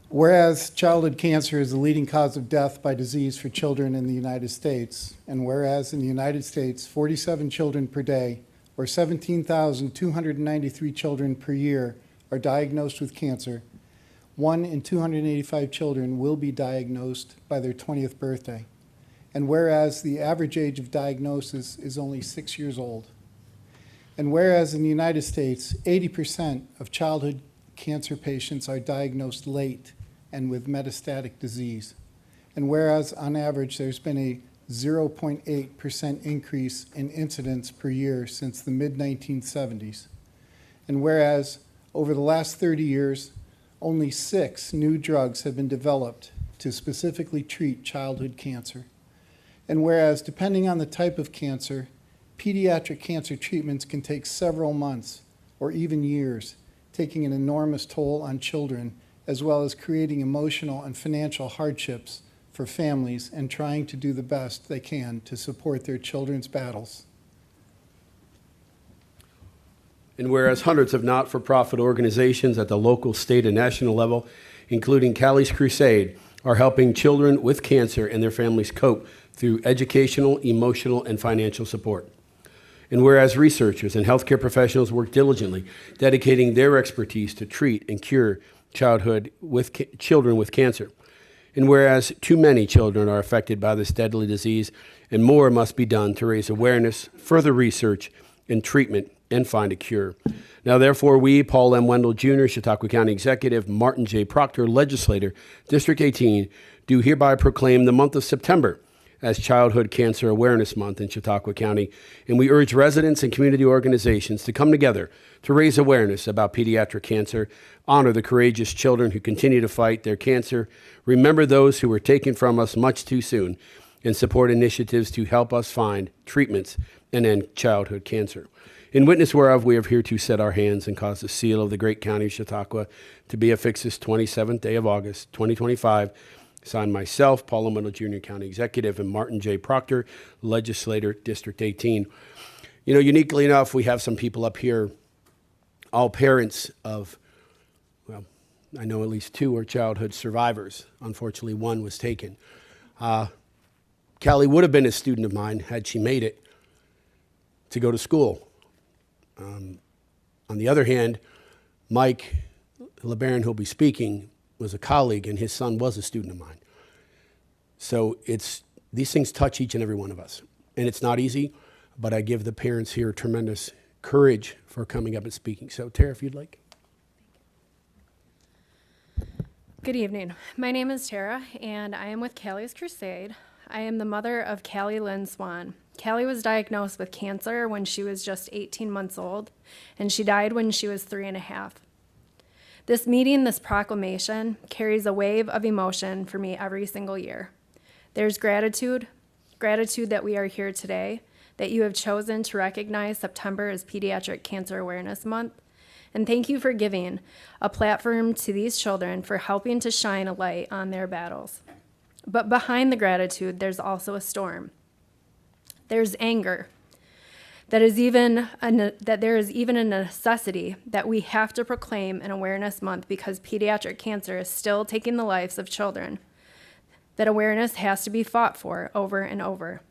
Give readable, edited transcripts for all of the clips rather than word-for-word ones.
Whereas childhood cancer is the leading cause of death by disease for children in the United States, and whereas in the United States, 47 children per day, or 17,293 children per year, are diagnosed with cancer, 1 in 285 children will be diagnosed by their 20th birthday. And whereas the average age of diagnosis is only 6 years old. And whereas in the United States, 80% of childhood cancer patients are diagnosed late and with metastatic disease. And whereas on average there's been a 0.8% increase in incidence per year since the mid-1970s. And whereas over the last 30 years, only 6 new drugs have been developed to specifically treat childhood cancer. And whereas, depending on the type of cancer, pediatric cancer treatments can take several months or even years, taking an enormous toll on children, as well as creating emotional and financial hardships for families and trying to do the best they can to support their children's battles. And whereas hundreds of not-for-profit organizations at the local, state, and national level, including Callie's Crusade, are helping children with cancer and their families cope through educational, emotional, and financial support. And whereas researchers and healthcare professionals work diligently, dedicating their expertise to treat and cure children with cancer. And whereas too many children are affected by this deadly disease, and more must be done to raise awareness, further research, and treatment, and find a cure. Now, therefore, we, Paul M. Wendell Jr., Chautauqua County Executive, Martin J. Proctor, Legislator, District 18, do hereby proclaim the month of September as Childhood Cancer Awareness Month in Chautauqua County, and we urge residents and community organizations to come together to raise awareness about pediatric cancer, honor the courageous children who continue to fight their cancer, remember those who were taken from us much too soon, and support initiatives to help us find treatments and end childhood cancer. In witness whereof we have hereto set our hands and caused the seal of the great county of Chautauqua to be affixed this 27th day of August, 2025, signed myself, Paul M. Wendell Jr., County Executive, and Martin J. Proctor, Legislator, District 18. You know, uniquely enough, we have some people up here, all parents of, well, I know at least 2 are childhood survivors. Unfortunately, 1 was taken. Callie would have been a student of mine had she made it to go to school. On the other hand, Mike LeBaron, who'll be speaking, was a colleague, and his son was a student of mine. So these things touch each and every one of us. And it's not easy, but I give the parents here tremendous courage for coming up and speaking. So, Tara, if you'd like. Good evening. My name is Tara, and I am with Callie's Crusade. I am the mother of Callie Lynn Swan. Callie was diagnosed with cancer when she was just 18 months old, and she died when she was 3.5. This meeting, this proclamation, carries a wave of emotion for me every single year. There's gratitude that we are here today, that you have chosen to recognize September as Pediatric Cancer Awareness Month, and thank you for giving a platform to these children for helping to shine a light on their battles. But behind the gratitude, there's also a storm. There's anger. That there is even a necessity that we have to proclaim an awareness month because pediatric cancer is still taking the lives of children. That awareness has to be fought for over and over.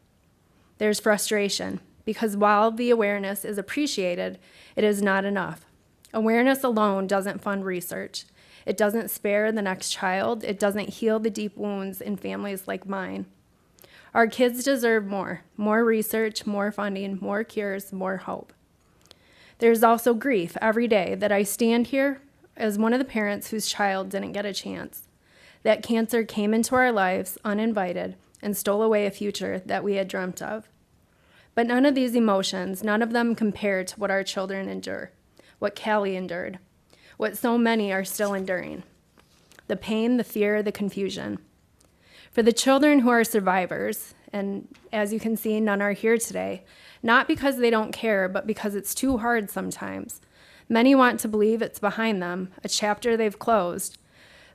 There's frustration because while the awareness is appreciated, it is not enough. Awareness alone doesn't fund research. It doesn't spare the next child. It doesn't heal the deep wounds in families like mine. Our kids deserve more research, more funding, more cures, more hope. There's also grief every day that I stand here as one of the parents whose child didn't get a chance. That cancer came into our lives uninvited and stole away a future that we had dreamt of. But none of these emotions, none of them compare to what our children endure, what Callie endured, what so many are still enduring. The pain, the fear, the confusion. For the children who are survivors, and as you can see, none are here today, not because they don't care, but because it's too hard sometimes. Many want to believe it's behind them, a chapter they've closed.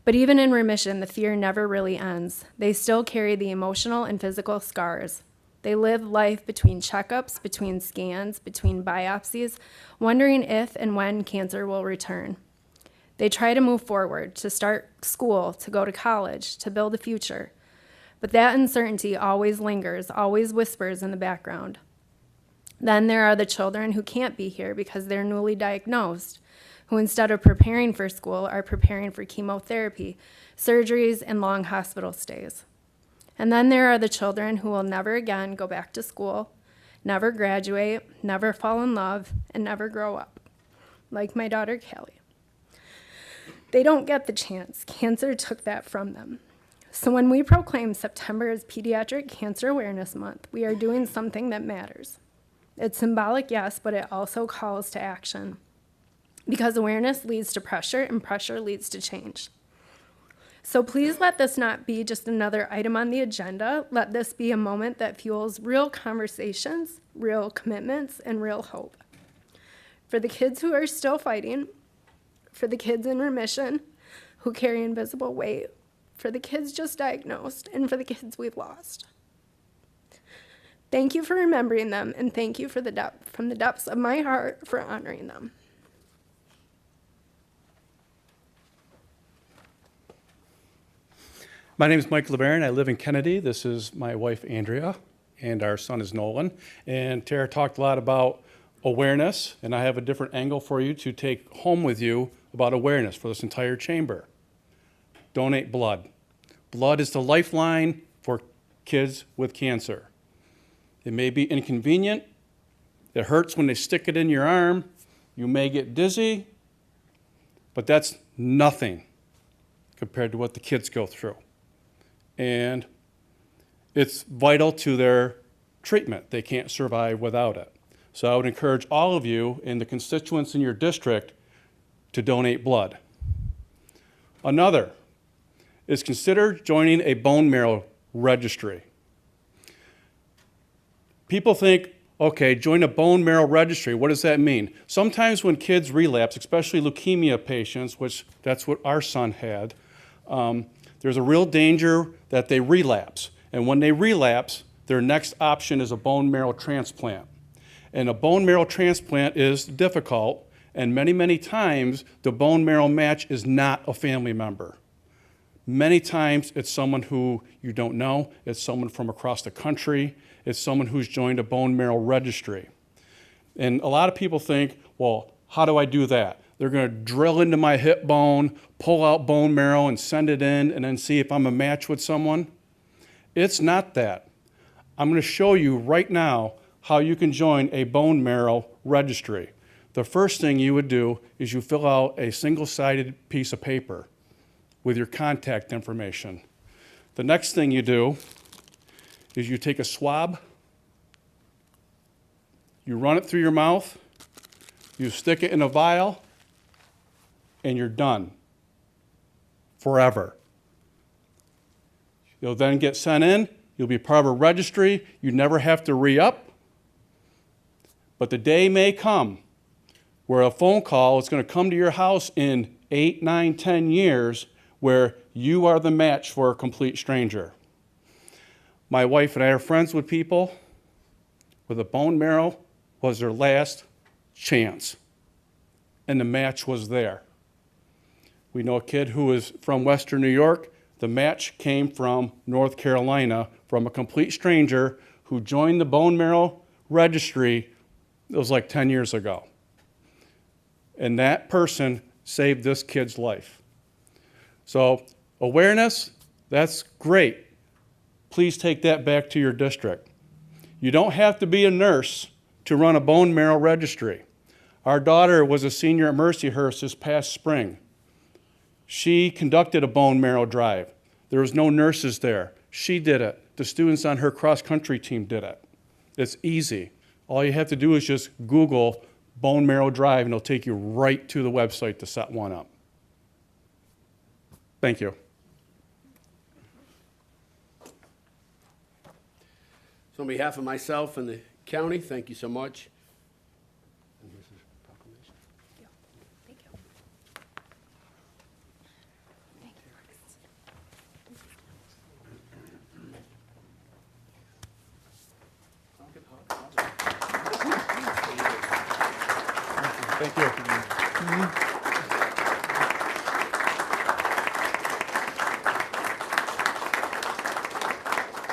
But even in remission, the fear never really ends. They still carry the emotional and physical scars. They live life between checkups, between scans, between biopsies, wondering if and when cancer will return. They try to move forward, to start school, to go to college, to build a future. But that uncertainty always lingers, always whispers in the background. Then there are the children who can't be here because they're newly diagnosed, who instead of preparing for school are preparing for chemotherapy, surgeries, and long hospital stays. And then there are the children who will never again go back to school, never graduate, never fall in love, and never grow up, like my daughter Callie. They don't get the chance. Cancer took that from them. So when we proclaim September as Pediatric Cancer Awareness Month, we are doing something that matters. It's symbolic, yes, but it also calls to action. Because awareness leads to pressure, and pressure leads to change. So please let this not be just another item on the agenda. Let this be a moment that fuels real conversations, real commitments, and real hope. For the kids who are still fighting, for the kids in remission who carry invisible weight, for the kids just diagnosed, and for the kids we've lost. Thank you for remembering them, and thank you from the depths of my heart for honoring them. My name is Mike LeBaron. I live in Kennedy. This is my wife, Andrea, and our son is Nolan. And Tara talked a lot about awareness, and I have a different angle for you to take home with you about awareness for this entire chamber. Donate blood. Blood is the lifeline for kids with cancer. It may be inconvenient. It hurts when they stick it in your arm. You may get dizzy, but that's nothing compared to what the kids go through. And it's vital to their treatment. They can't survive without it. So I would encourage all of you and the constituents in your district to donate blood. Another is consider joining a bone marrow registry. People think, okay, join a bone marrow registry. What does that mean? Sometimes when kids relapse, especially leukemia patients, which that's what our son had, there's a real danger that they relapse. And when they relapse, their next option is a bone marrow transplant. And a bone marrow transplant is difficult, and many, many times the bone marrow match is not a family member. Many times it's someone who you don't know, it's someone from across the country, it's someone who's joined a bone marrow registry. And a lot of people think, well, how do I do that? They're going to drill into my hip bone, pull out bone marrow and send it in, and then see if I'm a match with someone. It's not that. I'm going to show you right now how you can join a bone marrow registry. The first thing you would do is you fill out a single-sided piece of paper with your contact information. The next thing you do is you take a swab, you run it through your mouth, you stick it in a vial, and you're done forever. You'll then get sent in, you'll be part of a registry, you never have to re-up, but the day may come where a phone call is going to come to your house in 8, 9, 10 years where you are the match for a complete stranger. My wife and I are friends with people where the bone marrow was their last chance, and the match was there. We know a kid who was from Western New York. The match came from North Carolina from a complete stranger who joined the bone marrow registry. It was like 10 years ago. And that person saved this kid's life. So awareness, that's great. Please take that back to your district. You don't have to be a nurse to run a bone marrow registry. Our daughter was a senior at Mercyhurst this past spring. She conducted a bone marrow drive. There was no nurses there. She did it. The students on her cross-country team did it. It's easy. All you have to do is just Google bone marrow drive, and it'll take you right to the website to set one up. Thank you. So on behalf of myself and the county, thank you so much.